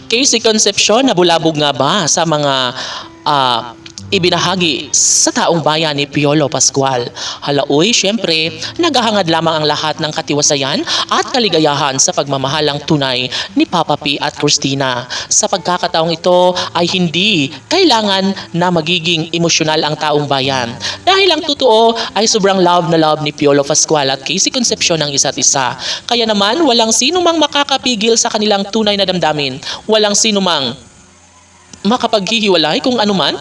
Casey Concepcion, nabulabog nga ba sa mga ibinahagi sa taong bayan ni Piolo Pascual? Halaoy, syempre, naghahangad lamang ang lahat ng katiwasayan at kaligayahan sa pagmamahalang tunay ni Papa P at Christina. Sa pagkakataong ito ay hindi kailangan na magiging emosyonal ang taong bayan. Dahil ang totoo ay sobrang love na love ni Piolo Pascual at Casey Concepcion ng isa't isa. Kaya naman, walang sino mang makakapigil sa kanilang tunay na damdamin. Walang sino mang makapaghihiwalay kung anuman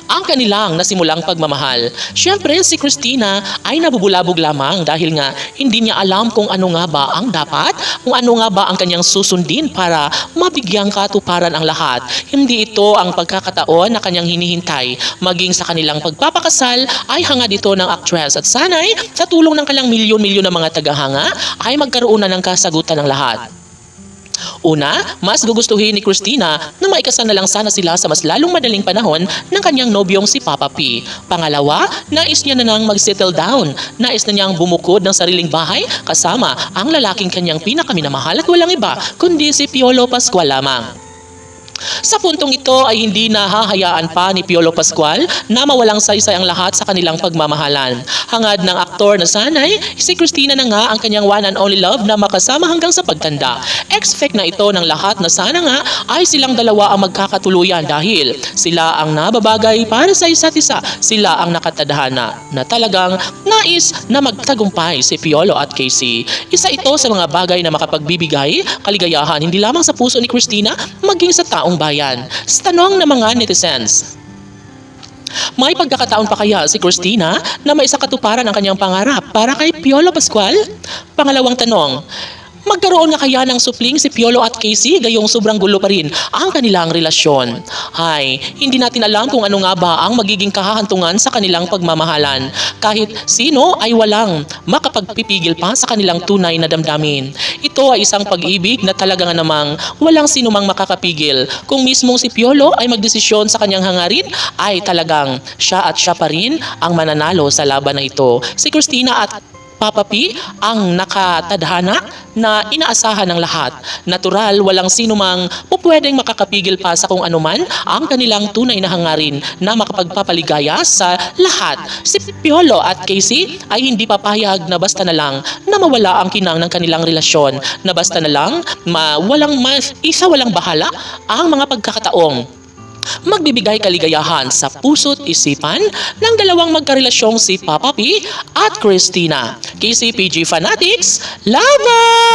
ang kanilang nasimulang pagmamahal. Siyempre, si Christina ay nabubulabog lamang dahil nga hindi niya alam kung ano nga ba ang dapat, kung ano nga ba ang kanyang susundin para mabigyang katuparan ang lahat. Hindi ito ang pagkakataon na kanyang hinihintay. Maging sa kanilang pagpapakasal ay hangad ito ng actress at sanay sa tulong ng kanilang milyon-milyon na mga tagahanga ay magkaroon na ng kasagutan ng lahat. Una, mas gugustuhin ni Christina na maikasal na lang sana sila sa mas lalong madaling panahon ng kanyang nobyong si Papa P. Pangalawa, nais niya na nang mag-settle down. Nais na niyang bumukod ng sariling bahay kasama ang lalaking kanyang pinakaminamahal at walang iba kundi si Piolo Pascual lamang. Sa puntong ito ay hindi nahahayaan pa ni Piolo Pascual na mawalang saysay ang lahat sa kanilang pagmamahalan. Hangad ng aktor na sanay, si Christina na nga ang kanyang one and only love na makasama hanggang sa pagtanda. Expect na ito ng lahat na sana nga ay silang dalawa ang magkakatuluyan dahil sila ang nababagay para sa isa't isa. Sila ang nakatadhana na talagang nais na magtagumpay si Piolo at Casey. Isa ito sa mga bagay na makapagbibigay kaligayahan hindi lamang sa puso ni Christina maging sa taong bayan. Sa tanong ng mga netizens, may pagkakataon pa kaya si Christina na maisakatuparan ang kanyang pangarap para kay Piolo Pascual? Pangalawang tanong, magkaroon nga kaya ng supling si Piolo at Casey gayong sobrang gulo pa rin ang kanilang relasyon? Ay, hindi natin alam kung ano nga ba ang magiging kahahantungan sa kanilang pagmamahalan. Kahit sino ay walang makapagpipigil pa sa kanilang tunay na damdamin. Ito ay isang pag-ibig na talaga nga namang walang sino mang makakapigil. Kung mismong si Piolo ay magdesisyon sa kanyang hangarin, ay talagang siya pa rin ang mananalo sa laban na ito. Si Christina at Papa P ang nakatadhana na inaasahan ng lahat. Natural, walang sino mang pupwedeng makakapigil pa sa kung anuman ang kanilang tunay na hangarin na makapagpapaligaya sa lahat. Si Piolo at Casey ay hindi papayag na basta na lang na mawala ang kinang ng kanilang relasyon, na basta na lang walang bahala ang mga pagkakataong magbibigay kaligayahan sa puso't isipan ng dalawang magkarelasyong si Papa P at Christina. KCPG Fanatics, laban!